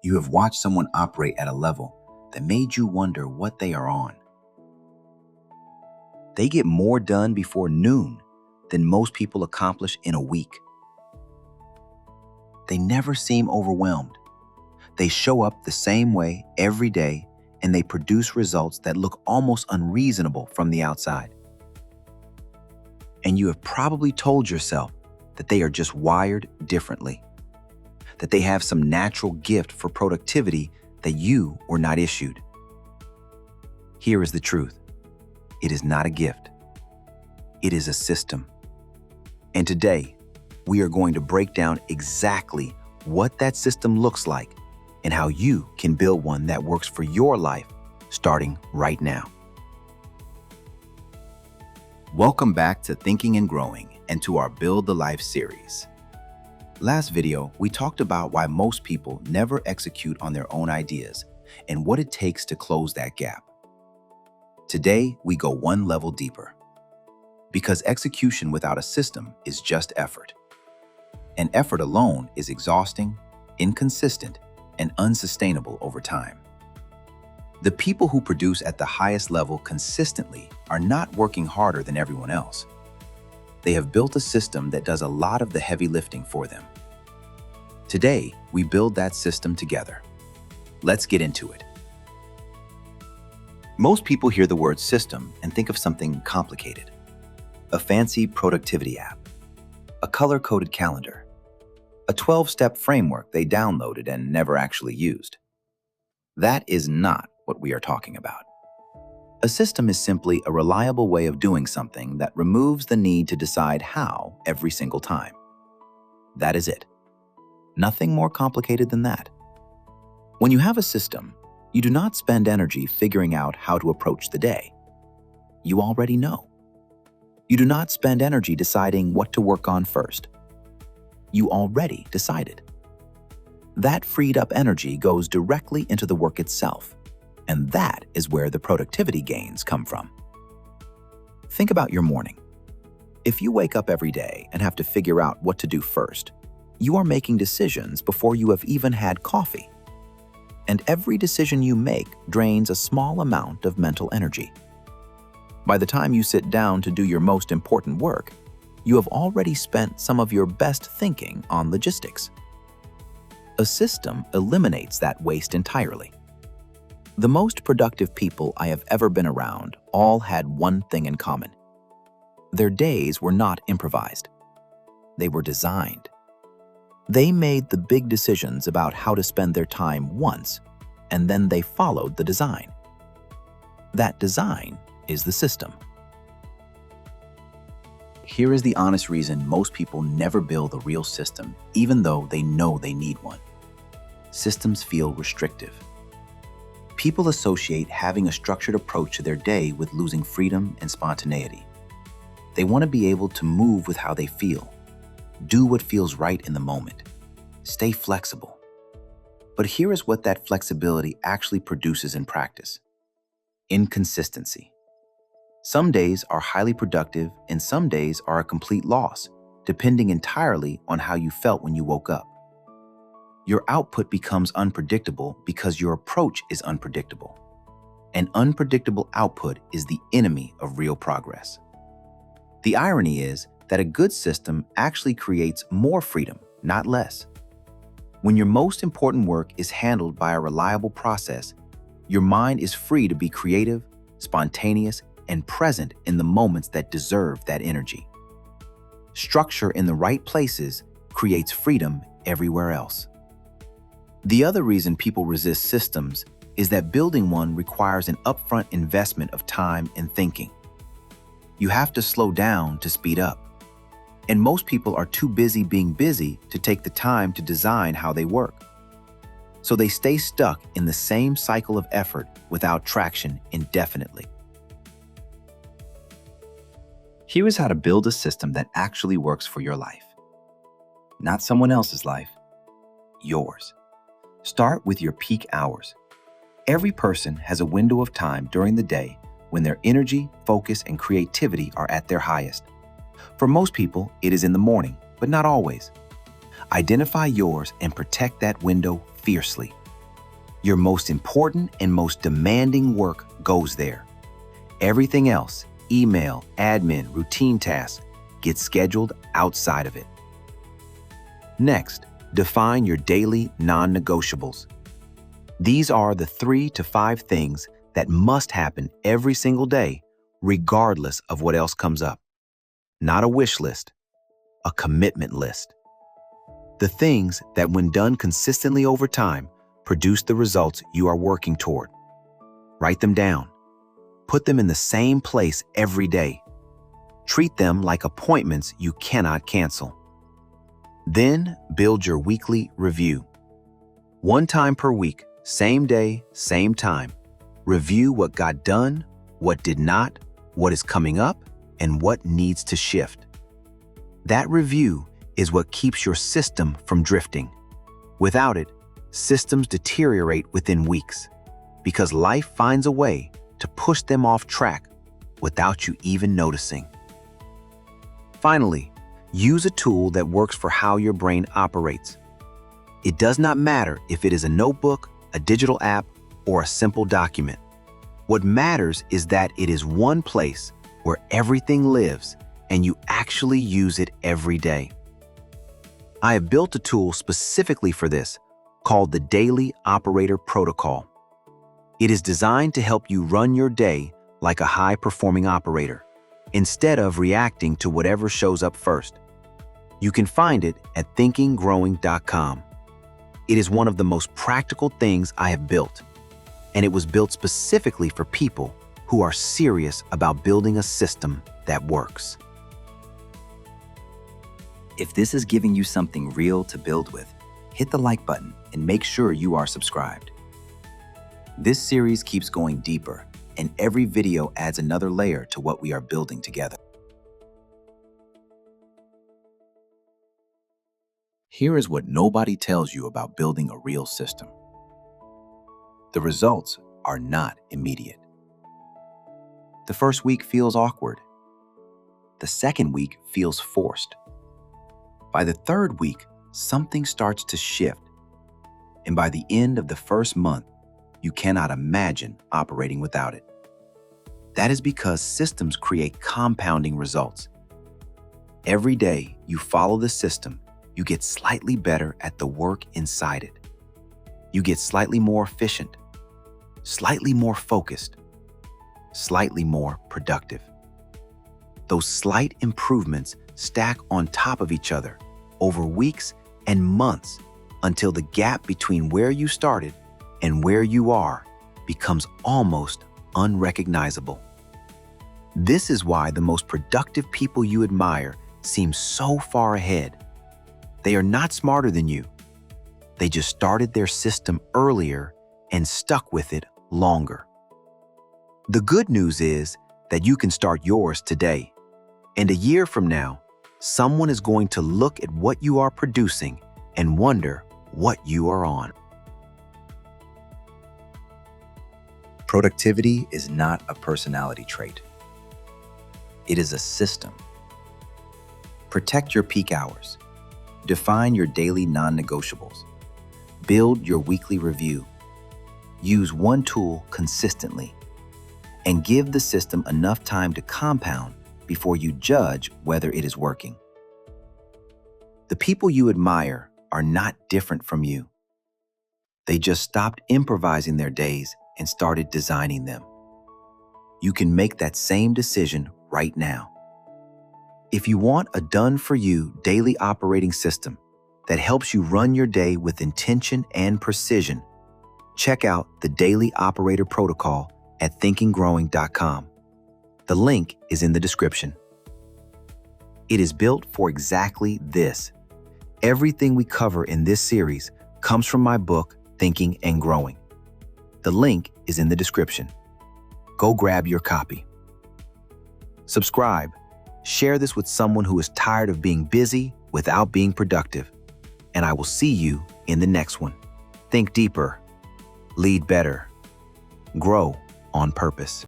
You have watched someone operate at a level that made you wonder what they are on. They get more done before noon than most people accomplish in a week. They never seem overwhelmed. They show up the same way every day, and they produce results that look almost unreasonable from the outside. And you have probably told yourself that they are just wired differently, that they have some natural gift for productivity that you were not issued. Here is the truth. It is not a gift. It is a system. And today, we are going to break down exactly what that system looks like and how you can build one that works for your life starting right now. Welcome back to Thinking and Growing and to our Build the Life series. Last video, we talked about why most people never execute on their own ideas and what it takes to close that gap. Today, we go one level deeper. Because execution without a system is just effort. And effort alone is exhausting, inconsistent, and unsustainable over time. The people who produce at the highest level consistently are not working harder than everyone else. They have built a system that does a lot of the heavy lifting for them. Today, we build that system together. Let's get into it. Most people hear the word system and think of something complicated. A fancy productivity app, a color-coded calendar, a 12-step framework they downloaded and never actually used. That is not what we are talking about. A system is simply a reliable way of doing something that removes the need to decide how every single time. That is it. Nothing more complicated than that. When you have a system, you do not spend energy figuring out how to approach the day. You already know. You do not spend energy deciding what to work on first. You already decided. That freed up energy goes directly into the work itself, and that is where the productivity gains come from. Think about your morning. If you wake up every day and have to figure out what to do first, you are making decisions before you have even had coffee. And every decision you make drains a small amount of mental energy. By the time you sit down to do your most important work, you have already spent some of your best thinking on logistics. A system eliminates that waste entirely. The most productive people I have ever been around all had one thing in common. Their days were not improvised. They were designed. They made the big decisions about how to spend their time once, and then they followed the design. That design is the system. Here is the honest reason most people never build a real system, even though they know they need one. Systems feel restrictive. People associate having a structured approach to their day with losing freedom and spontaneity. They want to be able to move with how they feel, do what feels right in the moment, stay flexible. But here is what that flexibility actually produces in practice: inconsistency. Some days are highly productive and some days are a complete loss, depending entirely on how you felt when you woke up. Your output becomes unpredictable because your approach is unpredictable. An unpredictable output is the enemy of real progress. The irony is that a good system actually creates more freedom, not less. When your most important work is handled by a reliable process, your mind is free to be creative, spontaneous, and present in the moments that deserve that energy. Structure in the right places creates freedom everywhere else. The other reason people resist systems is that building one requires an upfront investment of time and thinking. You have to slow down to speed up. And most people are too busy being busy to take the time to design how they work. So they stay stuck in the same cycle of effort without traction indefinitely. Here is how to build a system that actually works for your life. Not someone else's life, yours. Start with your peak hours. Every person has a window of time during the day when their energy, focus, and creativity are at their highest. For most people, it is in the morning, but not always. Identify yours and protect that window fiercely. Your most important and most demanding work goes there. Everything else, email, admin, routine tasks, gets scheduled outside of it. Next, define your daily non-negotiables. These are the 3 to 5 things that must happen every single day, regardless of what else comes up. Not a wish list, a commitment list. The things that, when done consistently over time, produce the results you are working toward. Write them down. Put them in the same place every day. Treat them like appointments you cannot cancel. Then build your weekly review. 1 time per week, same day, same time. Review what got done, what did not, what is coming up, and what needs to shift. That review is what keeps your system from drifting. Without it, systems deteriorate within weeks because life finds a way to push them off track without you even noticing. Finally, use a tool that works for how your brain operates. It does not matter if it is a notebook, a digital app, or a simple document. What matters is that it is one place where everything lives and you actually use it every day. I have built a tool specifically for this called the Daily Operator Protocol. It is designed to help you run your day like a high-performing operator, instead of reacting to whatever shows up first. You can find it at thinkinggrowing.com. It is one of the most practical things I have built, and it was built specifically for people who are serious about building a system that works. If this is giving you something real to build with, hit the like button and make sure you are subscribed. This series keeps going deeper, and every video adds another layer to what we are building together. Here is what nobody tells you about building a real system. The results are not immediate. The first week feels awkward. The second week feels forced. By the third week, something starts to shift. And by the end of the first month, you cannot imagine operating without it. That is because systems create compounding results. Every day you follow the system, you get slightly better at the work inside it. You get slightly more efficient, slightly more focused, slightly more productive. Those slight improvements stack on top of each other over weeks and months until the gap between where you started and where you are becomes almost unrecognizable. This is why the most productive people you admire seem so far ahead. They are not smarter than you. They just started their system earlier and stuck with it longer. The good news is that you can start yours today. And a year from now, someone is going to look at what you are producing and wonder what you are on. Productivity is not a personality trait. It is a system. Protect your peak hours. Define your daily non-negotiables. Build your weekly review. Use one tool consistently. And give the system enough time to compound before you judge whether it is working. The people you admire are not different from you. They just stopped improvising their days and started designing them. You can make that same decision right now. If you want a done-for-you daily operating system that helps you run your day with intention and precision, check out the Daily Operator Protocol at thinkinggrowing.com. The link is in the description. It is built for exactly this. Everything we cover in this series comes from my book, Thinking and Growing. The link is in the description. Go grab your copy. Subscribe. Share this with someone who is tired of being busy without being productive. And I will see you in the next one. Think deeper. Lead better. Grow on purpose.